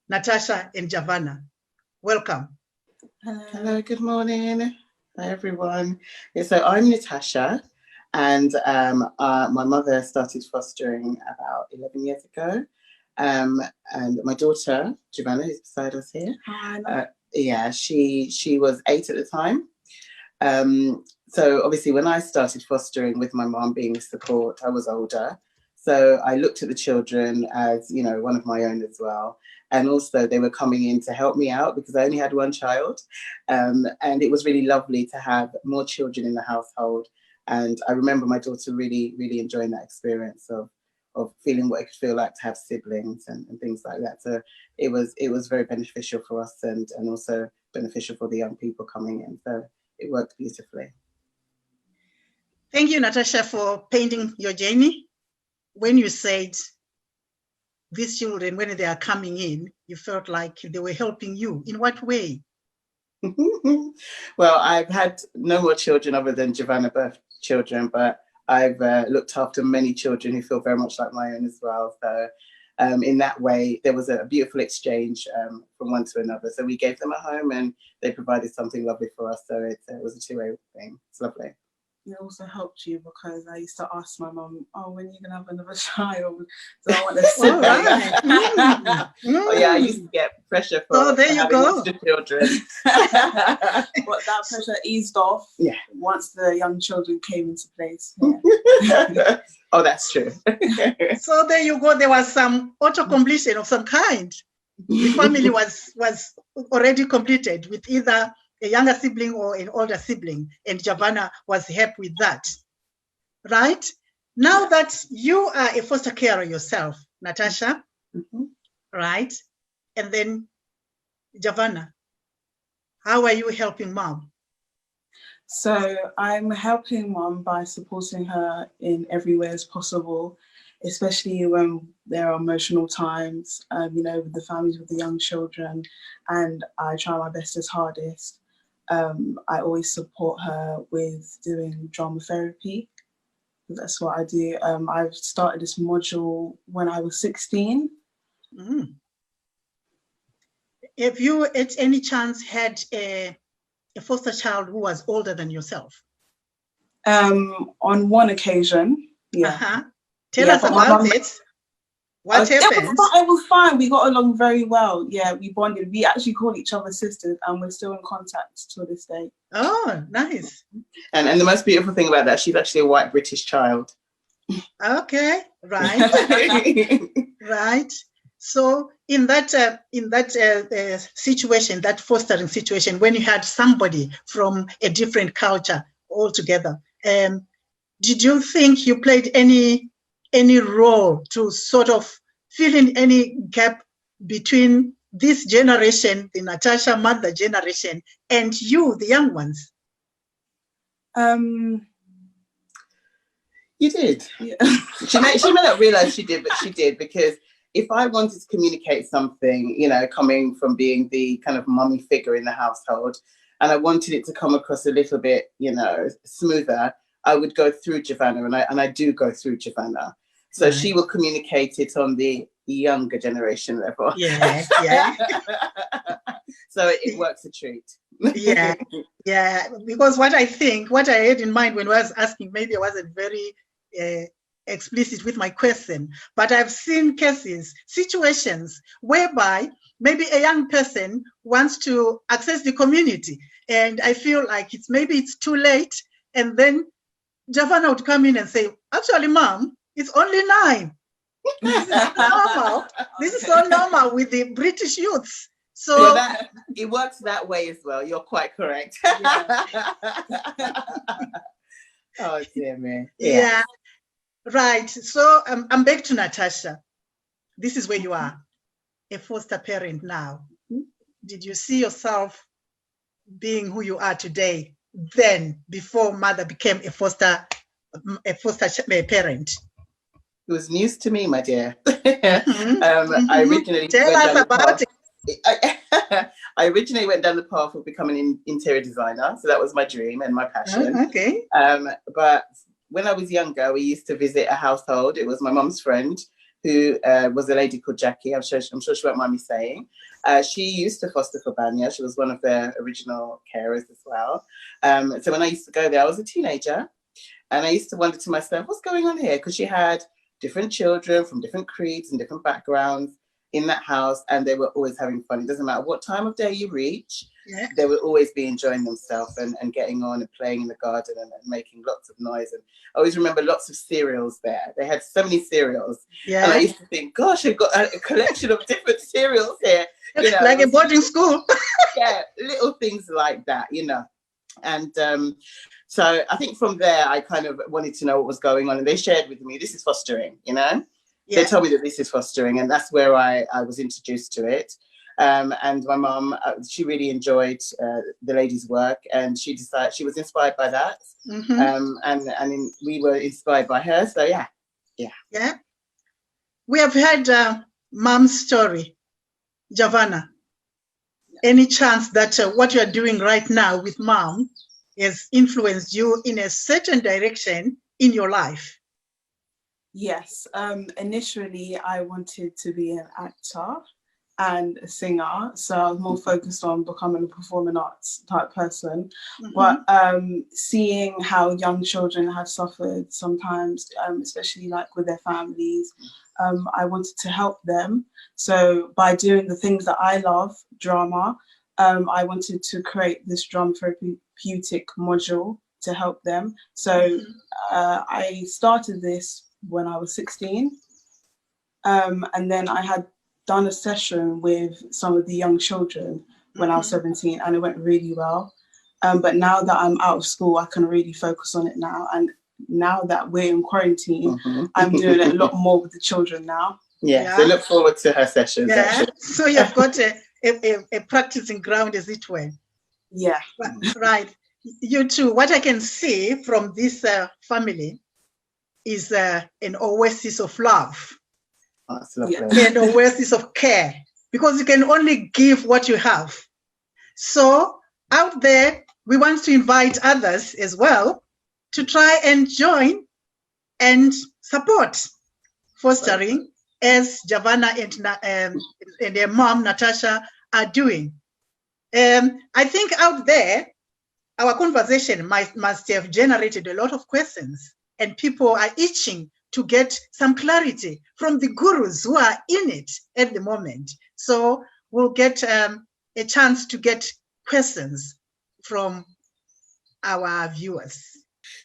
Natasha and Giovanna. Welcome. Hello, good morning. Hi, everyone. Yeah, so I'm Natasha, and my mother started fostering about 11 years ago. And my daughter, Giovanna, who's beside us here, she was 8 at the time. So obviously when I started fostering with my mom being a support, I was older. So I looked at the children as, one of my own as well. And also they were coming in to help me out because I only had one child. And it was really lovely to have more children in the household. And I remember my daughter really, really enjoying that experience of feeling what it could feel like to have siblings and things like that. So it was very beneficial for us and also beneficial for the young people coming in. So it worked beautifully. Thank you, Natasha, for painting your journey. When you said these children, when they are coming in, you felt like they were helping you. In what way? Well, I've had no more children other than Giovanna birth children, but I've looked after many children who feel very much like my own as well. So in that way, there was a beautiful exchange from one to another. So we gave them a home and they provided something lovely for us. So it was a two-way thing. It's lovely. It also helped you because I used to ask my mum, when are you going to have another child? So I want a sibling. Oh, yeah, I used to get pressure for having extra children. But that pressure eased off once the young children came into place. Yeah. Oh, that's true. So there you go. There was some auto-completion of some kind. The family was already completed with either a younger sibling or an older sibling, and Giovanna was happy with that. Right? Now that you are a foster carer yourself, Natasha, right? And then Giovanna, how are you helping mom? So I'm helping mom by supporting her in every way as possible, especially when there are emotional times, with the families with the young children, and I try my best as hardest. I always support her with doing drama therapy. That's what I do. I've started this module when I was 16. Have you at any chance had a foster child who was older than yourself? On one occasion, yeah. Tell us about it. What happened? It was fine. We got along very well. Yeah, we bonded. We actually call each other sisters and we're still in contact to this day. Oh, nice. And the most beautiful thing about that, she's actually a white British child. Okay, right. Right. So in that situation, that fostering situation, when you had somebody from a different culture altogether, did you think you played any role to sort of fill in any gap between this generation, the Natasha mother generation, and you, the young ones? You did. Yeah. She may not realize she did, but she did, because if I wanted to communicate something, coming from being the kind of mummy figure in the household, and I wanted it to come across a little bit, smoother, I would go through Giovanna, and I do go through Giovanna. So she will communicate it on the younger generation level. Yeah. So it works a treat. Yeah. Because what I had in mind when I was asking, maybe I wasn't very explicit with my question, but I've seen situations whereby maybe a young person wants to access the community, and I feel like it's too late, and then Giovanna would come in and say, actually, Mom, it's only 9. This is normal. This is so normal with the British youths. So it works that way as well. You're quite correct. Oh, dear me. Yeah. Right. So I'm back to Natasha. This is where you are, a foster parent now. Did you see yourself being who you are today, then, before mother became a foster parent? It was news to me, my dear. I originally tell us about it. I originally went down the path of becoming an interior designer, so that was my dream and my passion. Okay. But when I was younger, we used to visit a household. It was my mum's friend who was a lady called Jackie. I'm sure she won't mind me saying. She used to foster for Banya. She was one of their original carers as well. So when I used to go there, I was a teenager, and I used to wonder to myself, what's going on here? Because she had different children from different creeds and different backgrounds in that house, and they were always having fun. It doesn't matter what time of day you reach, they would always be enjoying themselves and getting on and playing in the garden and making lots of noise. And I always remember lots of cereals there. They had so many cereals. And I used to think, gosh, I've got a collection of different cereals here. You know, like a boarding school. Yeah, little things like that, you know. And so I think from there, I kind of wanted to know what was going on. And they shared with me, this is fostering, you know. They told me that this is fostering, and that's where I was introduced to it. And my mum, she really enjoyed the lady's work, and she decided she was inspired by that. And we were inspired by her. So yeah. We have heard Mom's story, Giovanna. Any chance that what you are doing right now with Mom has influenced you in a certain direction in your life? Yes. Initially, I wanted to be an actor and a singer, so I was more focused on becoming a performing arts type person. But seeing how young children have suffered sometimes, especially like with their families, I wanted to help them. So by doing the things that I love, drama, I wanted to create this drama therapeutic module to help them. So I started this when I was 16, and then I had done a session with some of the young children when I was 17, and it went really well. But now that I'm out of school, I can really focus on it now. And now that we're in quarantine, I'm doing it a lot more with the children now. So look forward to her sessions. So you've got a practicing ground, as it were. Right. You too. What I can see from this family is an oasis of love. That's lovely. And oasis of care, because you can only give what you have. So out there, we want to invite others as well to try and join and support fostering, as Giovanna and their mom, Natasha, are doing. I think out there, our conversation must have generated a lot of questions, and people are itching to get some clarity from the gurus who are in it at the moment. So we'll get a chance to get questions from our viewers.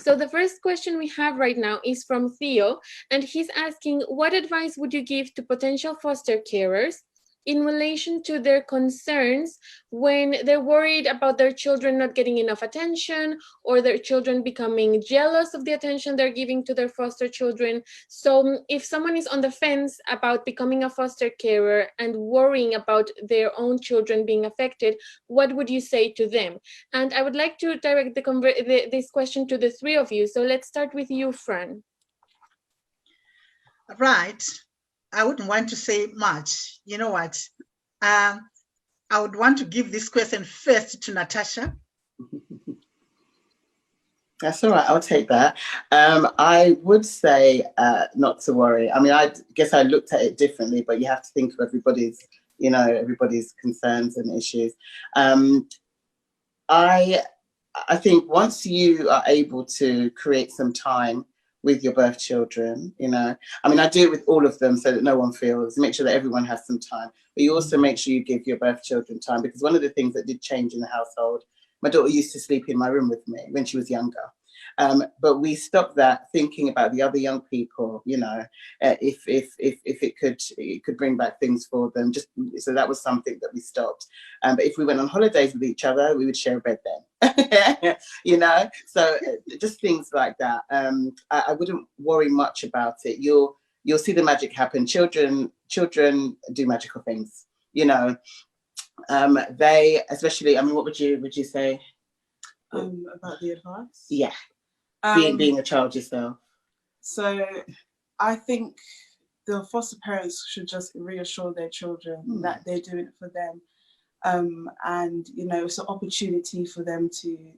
So the first question we have right now is from Theo, and he's asking, what advice would you give to potential foster carers in relation to their concerns when they're worried about their children not getting enough attention, or their children becoming jealous of the attention they're giving to their foster children? So if someone is on the fence about becoming a foster carer and worrying about their own children being affected, what would you say to them? And I would like to direct this question to the three of you. So let's start with you, Fran. Right. I wouldn't want to say much. You know what? I would want to give this question first to Natasha. That's all right. I'll take that. I would say not to worry. I mean, I guess I looked at it differently, but you have to think of everybody's concerns and issues. I think once you are able to create some time with your birth children, I mean, I do it with all of them so that no one feels, make sure that everyone has some time, but you also make sure you give your birth children time, because one of the things that did change in the household, my daughter used to sleep in my room with me when she was younger. But we stopped that, thinking about the other young people, if it could bring back things for them. So that was something that we stopped. But if we went on holidays with each other, we would share a bed then, So just things like that. I wouldn't worry much about it. You'll see the magic happen. Children do magical things, They especially. I mean, what would you say? About the advice? Yeah. Being a child yourself. So I think the foster parents should just reassure their children that they're doing it for them. And, it's an opportunity for them to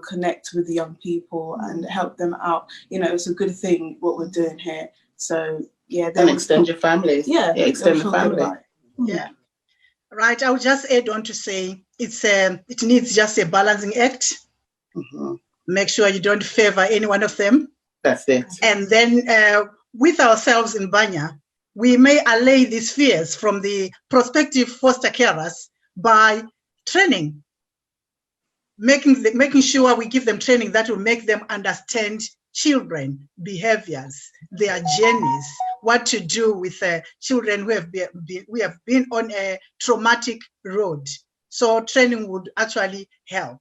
connect with the young people and help them out. It's a good thing what we're doing here. So, yeah, And extend your families. Yeah, extend the they'll feel good family. about it. Yeah. Right. I would just add on to say it needs just a balancing act. Mhm. Make sure you don't favor any one of them. That's it. And then with ourselves in Banya, we may allay these fears from the prospective foster carers by training, making sure we give them training that will make them understand children behaviors, their journeys, what to do with children who have been on a traumatic road. So training would actually help.